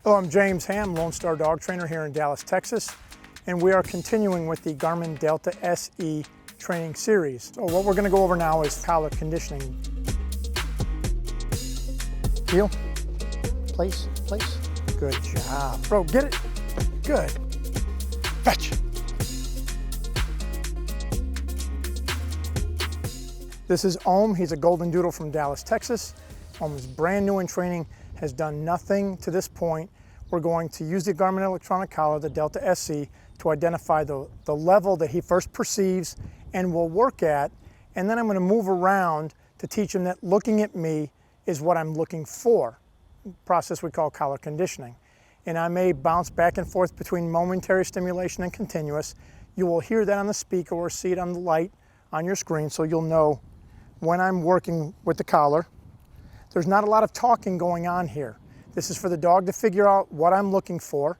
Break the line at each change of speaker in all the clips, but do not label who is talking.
Hello, I'm James Ham, Lone Star Dog Trainer here in Dallas, Texas, and we are continuing with the Garmin Delta SE training series. So what we're going to go over now is collar conditioning. Heel, place. Good job. Bro, get it. Good. Fetch. This is Ohm. He's a golden doodle from Dallas, Texas. Ohm is brand new in training, has done nothing to this point. We're going to use the Garmin electronic collar, the Delta SE, to identify the level that he first perceives and will work at. And then I'm going to move around to teach him that looking at me is what I'm looking for. A process we call collar conditioning. And I may bounce back and forth between momentary stimulation and continuous. You will hear that on the speaker or see it on the light on your screen, so you'll know when I'm working with the collar. There's not a lot of talking going on here. This is for the dog to figure out what I'm looking for.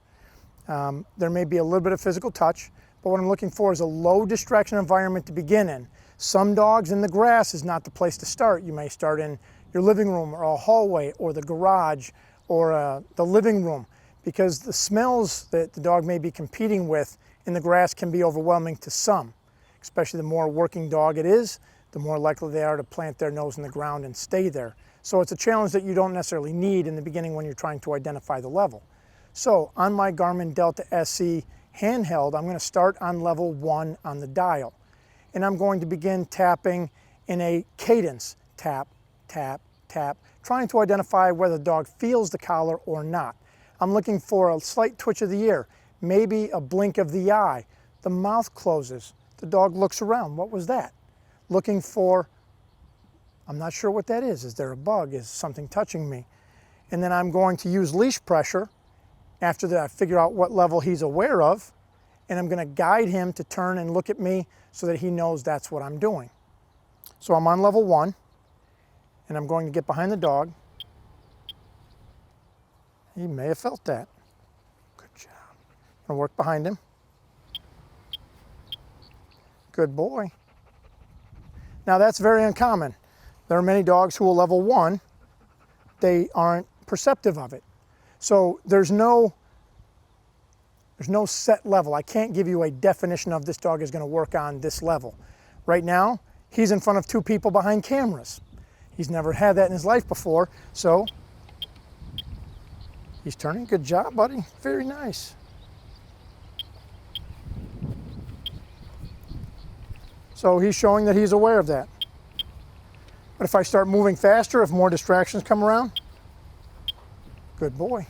There may be a little bit of physical touch, but what I'm looking for is a low distraction environment to begin in. Some dogs in the grass is not the place to start. You may start in your living room or a hallway or the garage or the living room, because the smells that the dog may be competing with in the grass can be overwhelming to some. Especially the more working dog it is, the more likely they are to plant their nose in the ground and stay there. So it's a challenge that you don't necessarily need in the beginning when you're trying to identify the level. So on my Garmin Delta SE handheld, I'm going to start on level 1 on the dial. And I'm going to begin tapping in a cadence. Tap, tap, tap, trying to identify whether the dog feels the collar or not. I'm looking for a slight twitch of the ear, maybe a blink of the eye. The mouth closes. The dog looks around. What was that? Looking for, I'm not sure what that is. Is there a bug? Is something touching me? And then I'm going to use leash pressure. After that, I figure out what level he's aware of, and I'm going to guide him to turn and look at me so that he knows that's what I'm doing. So I'm on level 1, and I'm going to get behind the dog. He may have felt that. Good job. I'm going to work behind him. Good boy. Now that's very uncommon. There are many dogs who will level 1. They aren't perceptive of it. So there's no set level. I can't give you a definition of this dog is going to work on this level. Right now, he's in front of 2 people behind cameras. He's never had that in his life before, so he's turning. Good job, buddy. Very nice. So he's showing that he's aware of that. But if I start moving faster, if more distractions come around, good boy.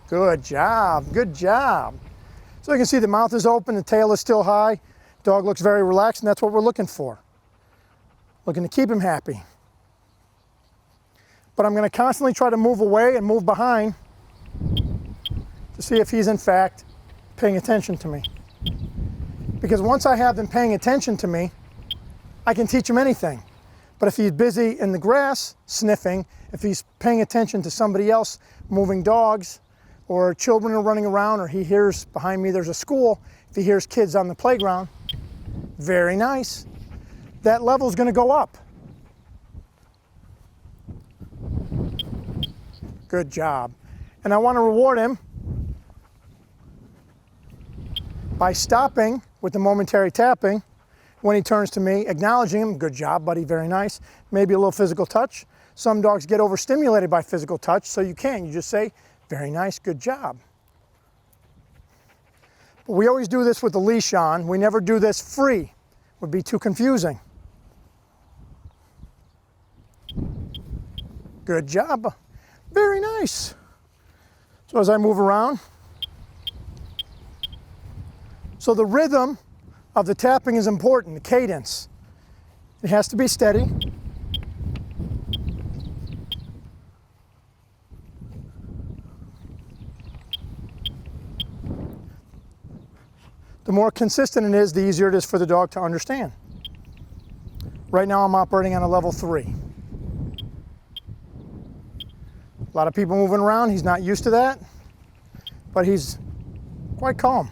Good job, good job. So you can see the mouth is open, the tail is still high. Dog looks very relaxed, and that's what we're looking for. Looking to keep him happy. But I'm going to constantly try to move away and move behind to see if he's in fact paying attention to me. Because once I have them paying attention to me, I can teach him anything. But if he's busy in the grass, sniffing, if he's paying attention to somebody else, moving dogs, or children are running around, or he hears behind me there's a school, if he hears kids on the playground, very nice. That level's going to go up. Good job. And I want to reward him by stopping with the momentary tapping when he turns to me, acknowledging him. Good job, buddy, very nice. Maybe a little physical touch. Some dogs get overstimulated by physical touch, so you just say, very nice, good job. But we always do this with the leash on. We never do this free. Would be too confusing. Good job. Very nice. So as I move around, so the rhythm of the tapping is important, the cadence. It has to be steady. The more consistent it is, the easier it is for the dog to understand. Right now I'm operating on a level 3. A lot of people moving around, he's not used to that, but he's quite calm.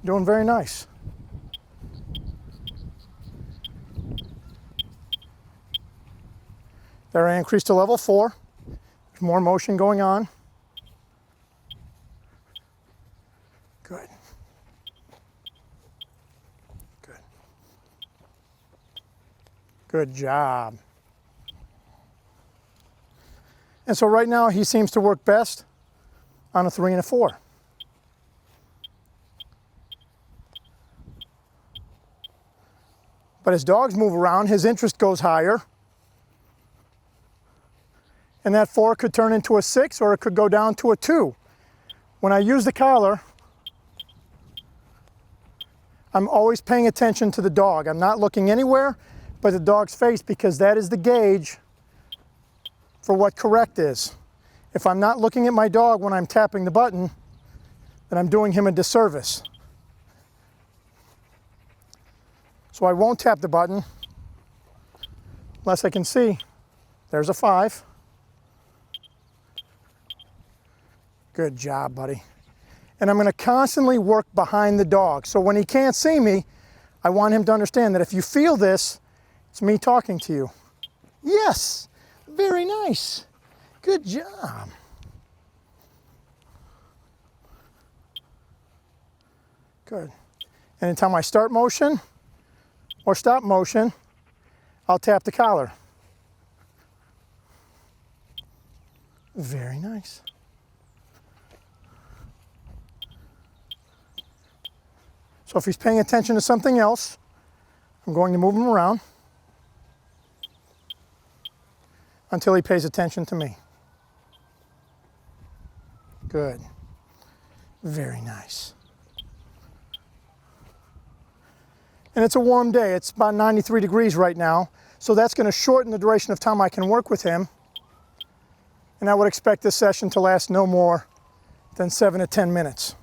Doing very nice. There I increased to level 4. more motion going on. Good. Good. Good job. And so right now he seems to work best on a 3 and a 4. But as dogs move around, his interest goes higher. And that 4 could turn into a 6, or it could go down to a 2. When I use the collar, I'm always paying attention to the dog. I'm not looking anywhere but the dog's face, because that is the gauge for what correct is. If I'm not looking at my dog when I'm tapping the button, then I'm doing him a disservice. So I won't tap the button unless I can see there's a 5. Good job, buddy. And I'm going to constantly work behind the dog. So when he can't see me, I want him to understand that if you feel this, it's me talking to you. Yes, very nice. Good job. Good. Anytime I start motion or stop motion, I'll tap the collar. Very nice. So if he's paying attention to something else, I'm going to move him around until he pays attention to me. Good. Very nice. And it's a warm day. It's about 93 degrees right now, so that's going to shorten the duration of time I can work with him. And I would expect this session to last no more than 7 to 10 minutes.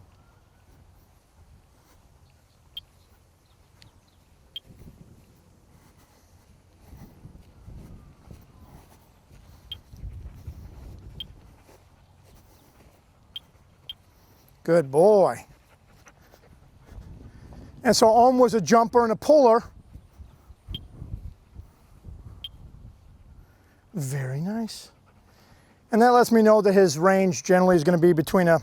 Good boy. And so Ohm was a jumper and a puller. Very nice. And that lets me know that his range generally is going to be between a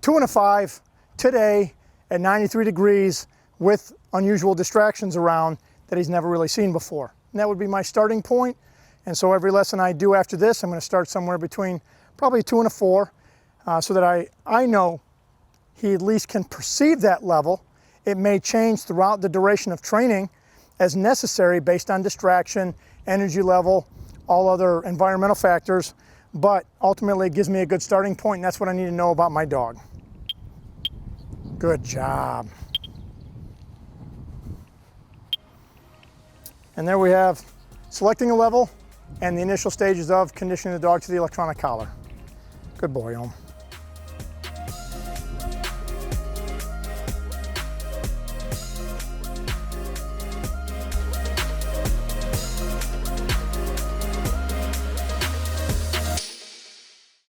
2 and a 5 today at 93 degrees with unusual distractions around that he's never really seen before. And that would be my starting point. And so every lesson I do after this, I'm going to start somewhere between probably a 2 and a 4 so that I know he at least can perceive that level. It may change throughout the duration of training as necessary based on distraction, energy level, all other environmental factors, but ultimately it gives me a good starting point, and that's what I need to know about my dog. Good job. And there we have selecting a level and the initial stages of conditioning the dog to the electronic collar. Good boy, Ohm.